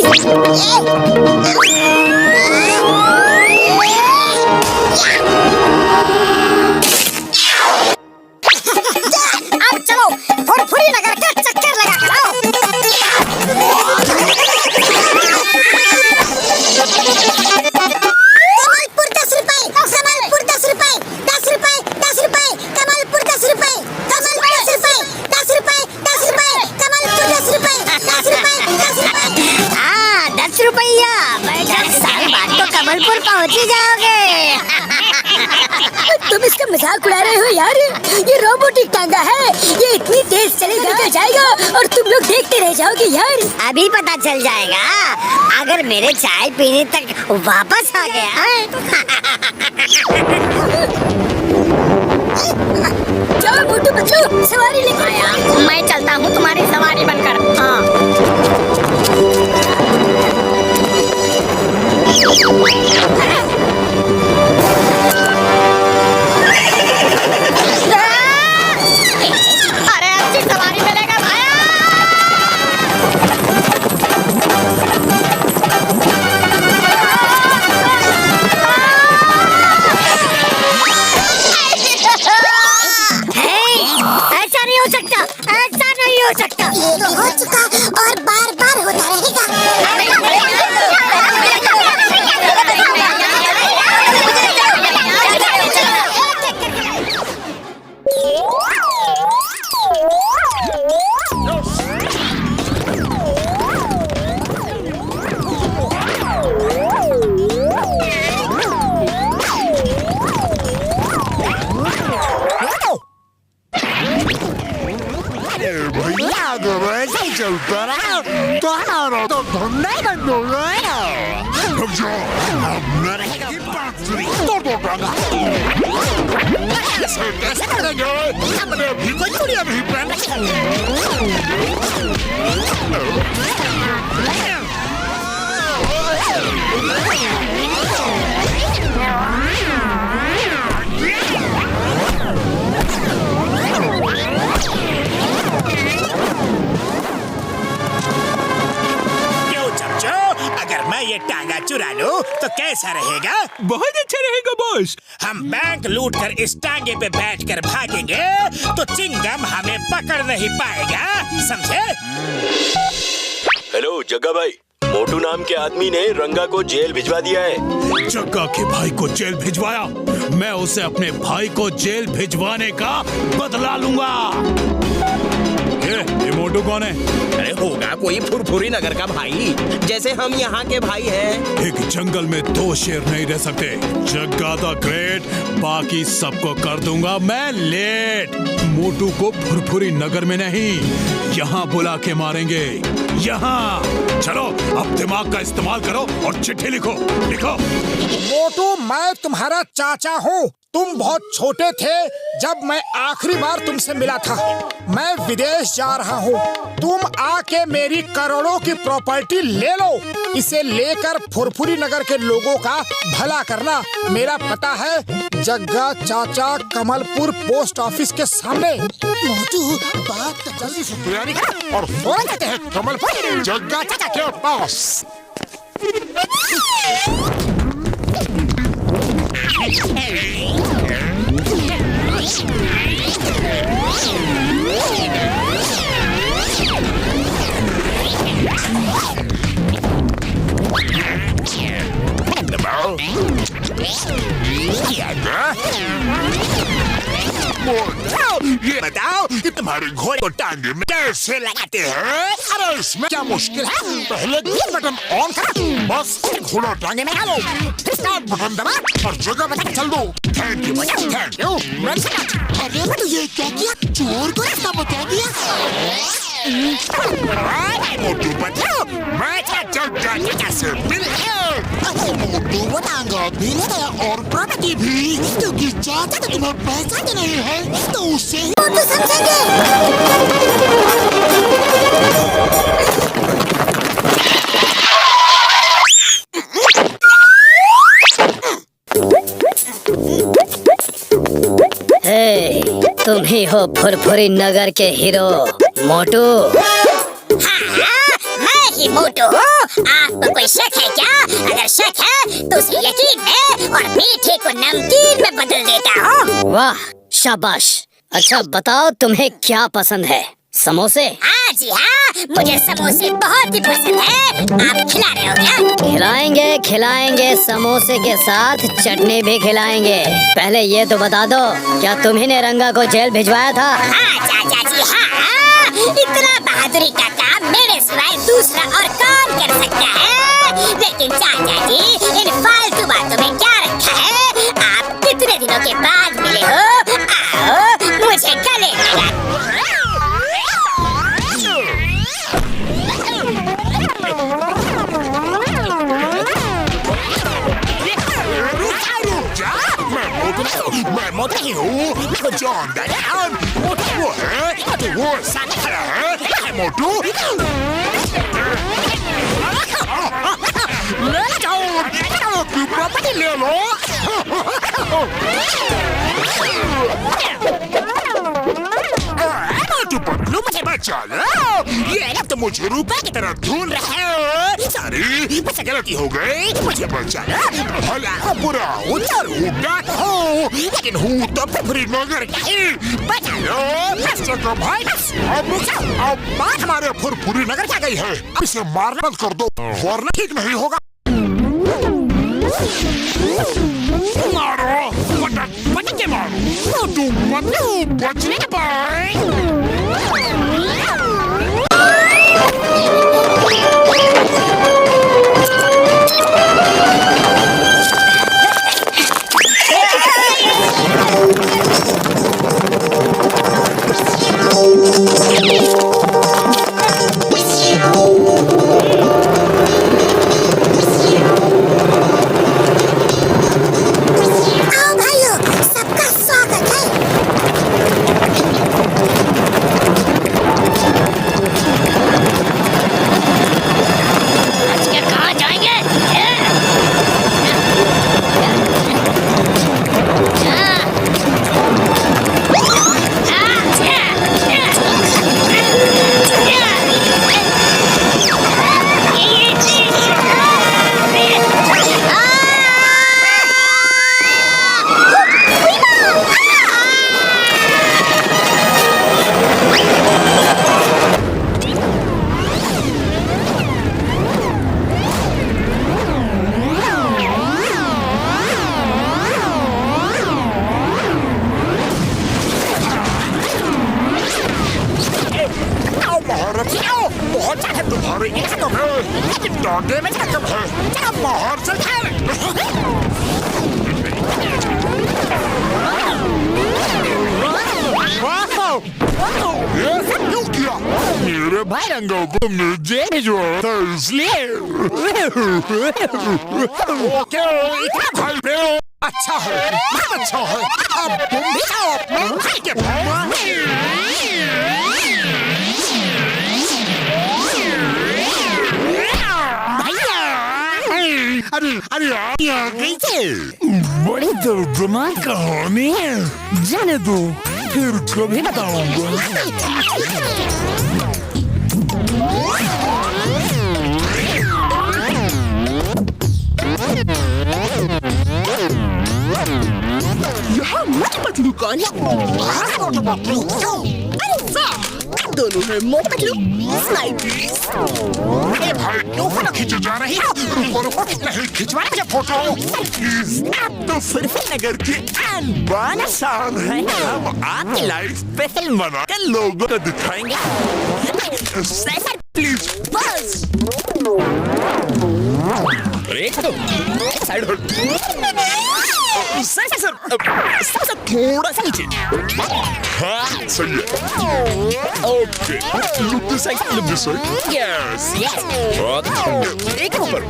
अब चलो फुरफुरी नगर का चक्कर लगा कर आओ। कमलपुर 10 रुपए, कमलपुर 10 रुपए, 10 रुपए, 10 रुपए, कमलपुर 10 रुपए, कमलपुर 10 रुपए, 10 रुपए, 10 रुपए, कमलपुर 10 रुपए, 10 रुपए, 10 रुपए। हाँ 10 रुपया, मैं 10 साल बाद तो कमलपुर पहुँच ही जाओगे। तुम इसका मजाक उड़ा रहे हो यार, ये रोबोटिक टांगा है, ये इतनी तेज चलेगा निकल जाएगा और तुम लोग देखते रह जाओगे यार। अभी पता चल जाएगा अगर मेरे चाय पीने तक वापस आ गया। चलो मोटू बच्चों सवारी लेकर आया। मैं चलता हूँ तुम्हारी सवारी बनकर। अरे अच्छी सवारी मिलेगा भाया। ऐसा नहीं हो सकता, ऐसा नहीं हो सकता। ये तो हो चुका और बार बार होता रहेगा। ये टांगा चुरा लो तो कैसा रहेगा? बहुत अच्छा रहेगा बॉस। हम बैंक लूट कर इस टांगे पे बैठकर भागेंगे तो चिंगम हमें पकड़ नहीं पाएगा, समझे? हेलो जग्गा भाई, मोटू नाम के आदमी ने रंगा को जेल भिजवा दिया है। जग्गा के भाई को जेल भिजवाया? मैं उसे अपने भाई को जेल भिजवाने का बदला लूंगा। ये मोटू कौन है? अरे होगा कोई फुरफुरी नगर का भाई, जैसे हम यहाँ के भाई हैं। एक जंगल में 2 शेर नहीं रह सकते। जग्गा द ग्रेट, बाकी सबको कर दूंगा मैं लेट। मोटू को फुरफुरी नगर में नहीं, यहाँ बुला के मारेंगे। यहाँ चलो, अब दिमाग का इस्तेमाल करो और चिट्ठी लिखो। लिखो। मोटू, मैं तुम्हारा चाचा हूँ। तुम बहुत छोटे थे जब मैं आखिरी बार तुमसे मिला था। मैं विदेश जा रहा हूँ। तुम आके मेरी करोड़ों की प्रॉपर्टी ले लो। इसे लेकर फुरफुरी नगर के लोगों का भला करना। मेरा पता है जग्गा चाचा, कमलपुर पोस्ट ऑफिस के सामने। मोटू बात तो जल्दी से तैयारी कर और फौरन कहते हैं कमलपुर जग्गा चाचा के पास। ये बताओ कि तुम्हारे घोड़े को टांगे में कैसे लगाते हैं? अरे इसमें क्या मुश्किल है? पहले ग्रीन बटन ऑन कर, बस घोड़ा टांगे में डालो, फिर स्टार्ट बटन दबा और जगह बता चल दो। Thank you, thank you. अरे तू ये क्या किया? चोर को रास्ता बता दिया। मोटू बताओ, मैं जग्गा से मिल गया। मोटू वो टांगा भी ले गया और प्रॉपर्टी भी, क्योंकि चाचा तो तुम्हें पैसा दे रहे हैं तो उससे ही मोटू समझेंगे। तुम ही हो फुरफुरी नगर के हीरो मोटू। हाँ, मैं ही मोटू हूँ। आपको कोई शक है क्या? अगर शक है तो उसे यकीन है और मीठे को नमकीन में बदल देता हूँ। वाह शाबाश। अच्छा बताओ तुम्हें क्या पसंद है? समोसे? हाँ जी हाँ, मुझे समोसे बहुत ही पसंद है। आप खिला रहे हो क्या? खिलाएंगे खिलाएंगे, समोसे के साथ चटनी भी खिलाएंगे। पहले ये तो बता दो, क्या तुम्ही ने रंगा को जेल भिजवाया था? हाँ चाचा जी हाँ, इतना बहादुरी का काम मेरे सिवाय दूसरा और कौन कर सकता है। लेकिन चाचा जी, इन फालतू बातों में क्या रखा है? आप कितने दिनों के बाद मिले हो? आओ मुझे गले लगा। मैं मोटा ही हूँ, मैं जॉन डैन। मोटा वो है, तो वो साथ खड़ा है मोटू। ले जाओ, प्रॉपर्टी ले लो। मोटू पतलू मुझे बचा लो। ये अब तो मुझे रुपए की तरह ढूंढ रहे हो। सॉरी, मुझसे गलती हो गई, मुझे बचा लो। भला हो बुरा हो हूँ, लेकिन हूँ तो फुरफुरी नगर का ही। बचा लो बस को भाई। अब बात हमारे फुरफुरी नगर क्या गई है। अब इसे मारना बंद कर दो वरना ठीक नहीं होगा। मारो पटक के मारो, मोटू बचने पाए। बहुत ज्यादा तुम्हारे ये खत्म है, लेकिन डॉगे में खत्म है। क्या बाहर से ये सब क्यों किया? मेरे भाई रंगों को मुझे भिजवाया था इसलिए। ओके, इतना भाई में अच्छा है, बहुत अच्छा है। अब तुम भी आओ अपने भाई के अरे आप यहाँ गई थे? बड़ी दर्दनाक कहानी है, जाने दो, फिर कभी बताऊंगा। यहाँ मोटू पतलू कौन है? मोटू पतलू अरे वाह, दोनों हैं मोटू पतलू स्नाइपर्स। ए भाई क्यों फोटो खींचे जा रही हो? रुको रुको, नहीं खिंचवाए मुझे फोटो। अब तो फुरफुरी नगर की अनबान शान है। हम आपकी लाइफ स्पेशल बना के लोगों को दिखाएंगे। सर प्लीज बस। अरे साइड हट। सर थोड़ा सा नीचे। हाँ सही है। Okay look this side. Yes एक ऊपर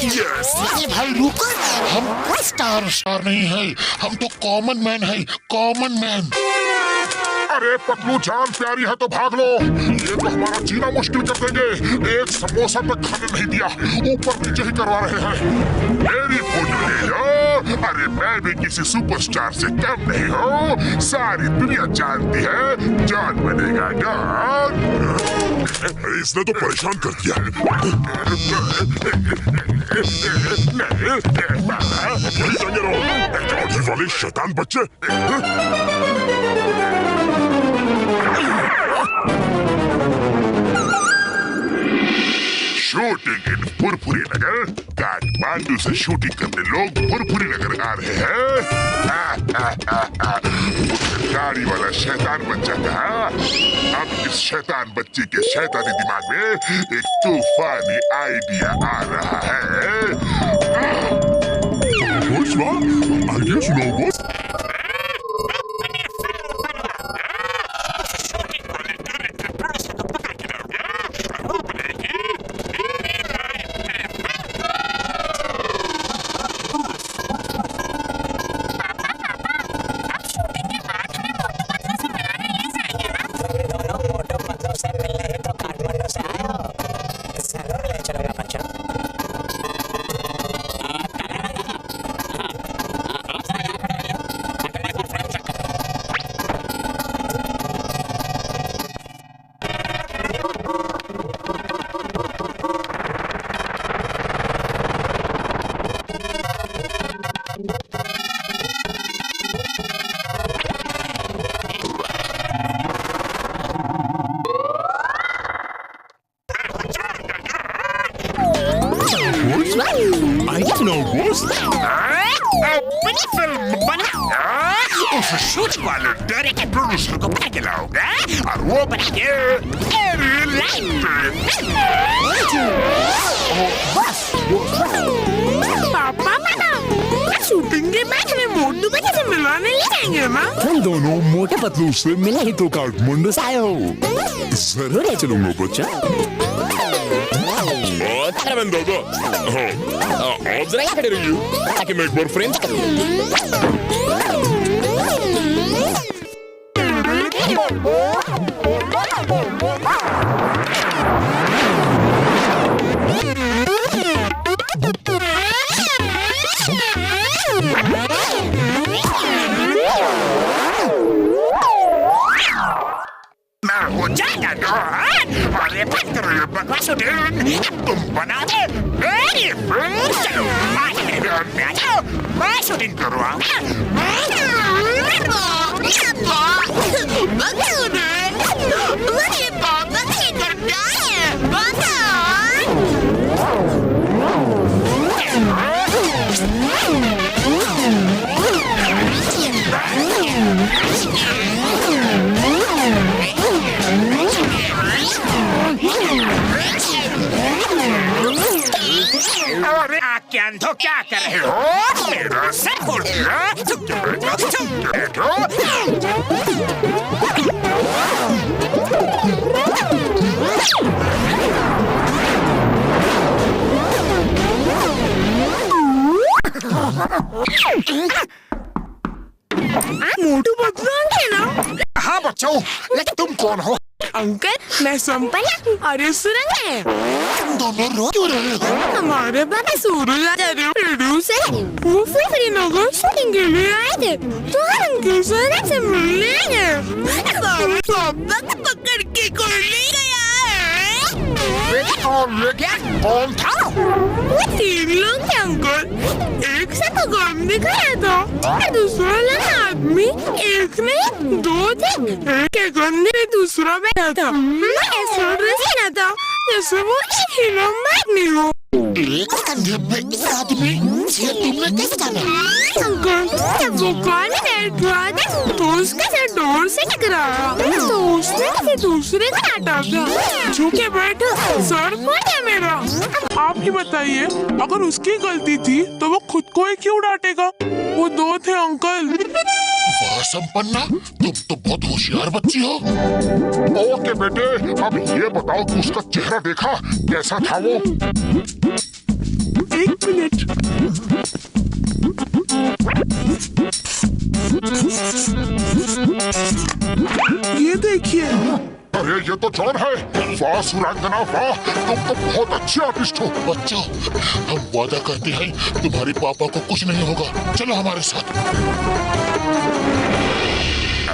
यस। भाई रुको, हम कोई स्टार नहीं है, हम तो कॉमन मैन है, कॉमन मैन। अरे पतलू जान प्यारी है तो भाग लो, ये तो हमारा जीना मुश्किल कर देंगे। एक समोसा तक खाने नहीं दिया, ऊपर नीचे ही करवा रहे हैं। मेरी फौजी ले जाओ, अरे मैं भी किसी सुपरस्टार से कम नहीं हूँ। सारी दुनिया जानती है जॉन बनेगा डॉन। इसने तो परेशान कर दिया है। यही संगे रहो जॉर्जी वाले शैतान बच्चे। शूटिंग इन फुरफुरी नगर। काठमांडू से शूटिंग करने लोग फुरफुरी नगर आ रहे हैं। गाड़ी वाला शैतान बच्चा कहा। अब इस शैतान बच्चे के शैतानी दिमाग में एक तूफानी आइडिया आ रहा है। आइडिया सुनाओ बॉस। अपनी फिल्म बना उस शूट वाले डायरेक्टर प्रोड्यूसर को पता खिलाऊंगा और वो बनाएंगे पापा शूटिंग के बाद हमें मोटू को जैसे मिलाने ले जाएंगे ना। तुम दोनों मोटे पतलू से मिला ही तो काठमांडू से आए हो। जरूर ले चलूंगा बच्चा। Tremendo. Oltre che per you. Anche mio boyfriend. Mau jaga doan, oleh patron berkuasudin, tumpanade, masudin ke ruangan. अरे आख्यान तो क्या कर रहे हो? मेरा सर खोल दिया। मोटू बदलाएंगे ना? हाँ बच्चों, लेकिन तुम कौन हो? अंकल, मैं संपला और ये सुरंग है। तुम दोनों रो क्यों रहे हो? हमारे पापा सूरज प्रोड्यूसर वो फुरफुरी नगर शूटिंग के लिए आए थे, तो हम उनके साथ से मिलने गए। पापा को पकड़ के कोई ले गया है। कौन था? वो 3 लोग थे अंकल। एक से तो काम दिखाया था, दूसरा लगा आदमी, एक में 2 थे। एक के गंदे में दूसरा बैठा था। मैं ऐसा रसीना था जैसे वो एक ही लंबा आदमी हो। एक कंधे पे एक आदमी, ये तुमने कैसे जाना? अंकल, जब वो कार में बैठा था तो उसका सर डोर से टकराया, तो उसने किसी दूसरे को काटा था। झुके बैठा सर फट गया मेरा। आप ही बताइए, अगर उसकी गलती थी तो वो खुद को ही क्यों डांटेगा? वो 2 थे अंकल। वाह संपन्ना, तुम तो बहुत होशियार बच्ची हो। ओके बेटे, अब ये बताओ कि उसका चेहरा देखा कैसा था वो? 1 मिनट। ये देखिए। अरे ये तो जॉन है। वाह सुरांगना वाह, तुम तो बहुत अच्छे आर्टिस्ट हो। बच्चों, हम वादा करते हैं तुम्हारे पापा को कुछ नहीं होगा। चलो हमारे साथ।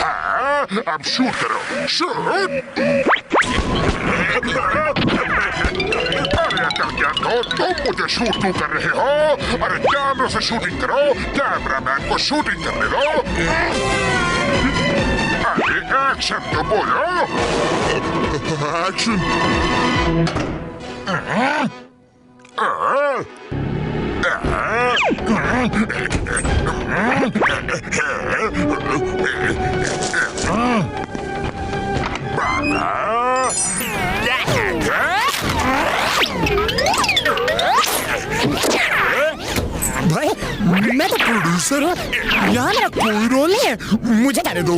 हाँ, अब शूट करो, शूट। अरे अकल क्या तो तुम मुझे शूट क्यों कर रहे हो? अरे कैमरा से शूटिंग करो, कैमरामैन को शूटिंग करने दो। अरे एक्शन तो बोलो। एक्शन। भाई मैं तो प्रोड्यूसर हूँ, यहाँ मेरा कोई रोल नहीं है। मुझे जाने दो,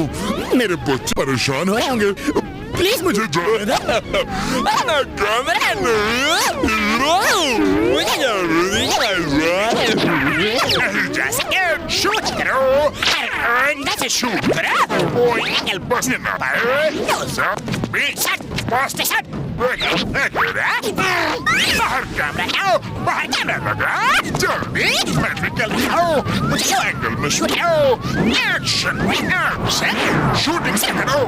मेरे बच्चे परेशान हो रहे होंगे। प्लीज मुझे जाने दो। शूट करो, अंदर से शूट करो। कोई एंगल बसने ना पाए। बाहर कैमरा आओ, बाहर कैमरा लगा। जल्दी मैं निकल आओ, मुझे एंगल में शूट करो। एक्शन शूटिंग से करो।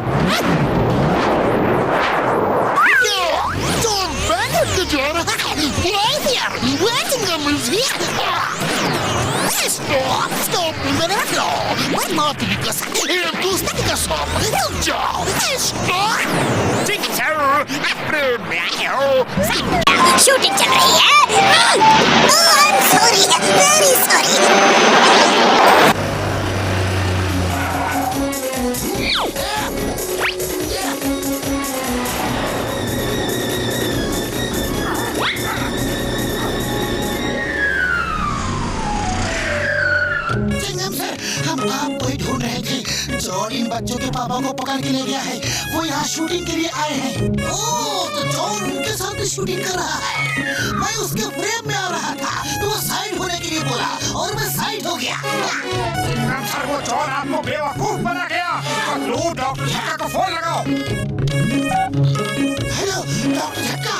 Stop! Why not? Because tu estás casado. Stop! Shooting चल रही है। I'm sorry, very sorry. हम आपको ही ढूंढ रहे थे। जॉन इन बच्चों के पापा को पकड़ के ले गया है। वो यहाँ शूटिंग के लिए आए हैं। ओह, तो जॉन उनके साथ भी शूटिंग कर रहा है। मैं उसके फ्रेम में आ रहा था तो वो साइड होने के लिए बोला और मैं साइड हो गया। सर वो जॉन आपको बेवकूफ बना गया। लो डॉक्टर झक्का को फोन लगाओ। Hello doctor Jhakka.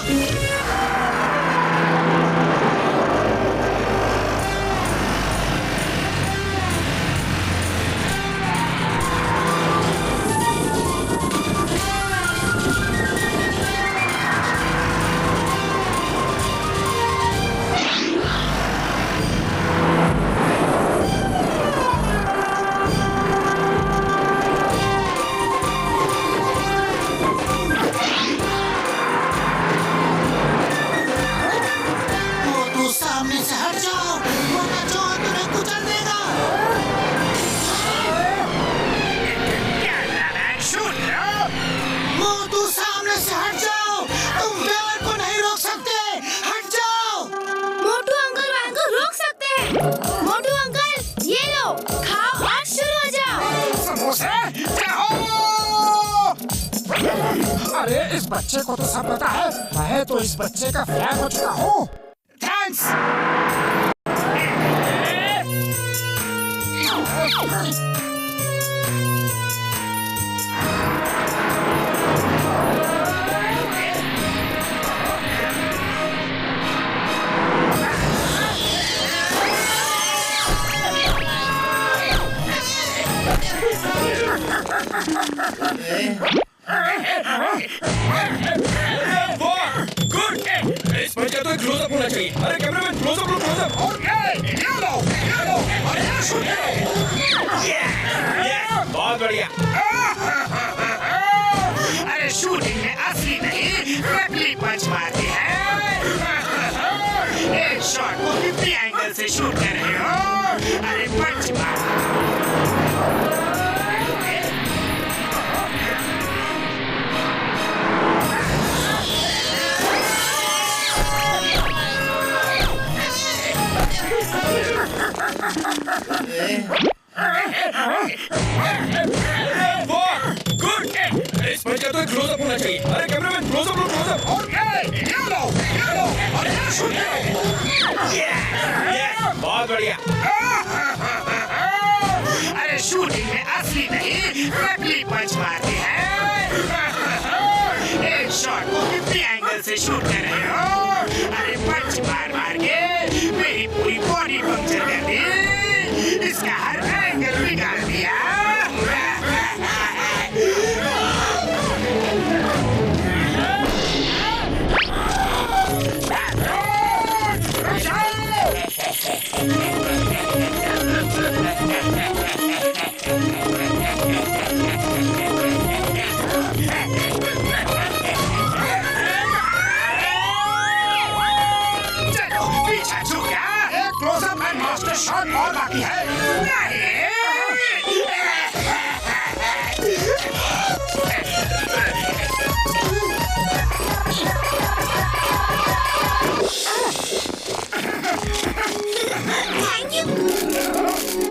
अरे इस बच्चे को तो सब पता है। मैं तो इस बच्चे का फैन हो चुका हूँ। थैंक्स। क्लोजअप होना चाहिए। अरे कैमरामैन क्लोजअप लो, क्लोजअप। ओके, ये लो अरे शूट करो। बहुत बढ़िया। अरे शूटिंग में असली नहीं नकली पंच मारते हैं। एक शॉट को कितने एंगल से शूट कर रहे हो? अरे पंच मार। इस पर क्या तो क्लोजअप होना चाहिए। अरे कैमरामैन क्लोजअप लो, क्लोजअप। ओके, ये लो अरे शूट करो। बहुत बढ़िया। अरे शूटिंग में असली नहीं नकली पंच मारते हैं। शूट कर रहे हो? अरे पंच मार मार के मेरी पूरी बॉडी पंक्चर कर दी, इसका हर एंगल बिगाड़ दिया। शॉट और बाकी है। नहीं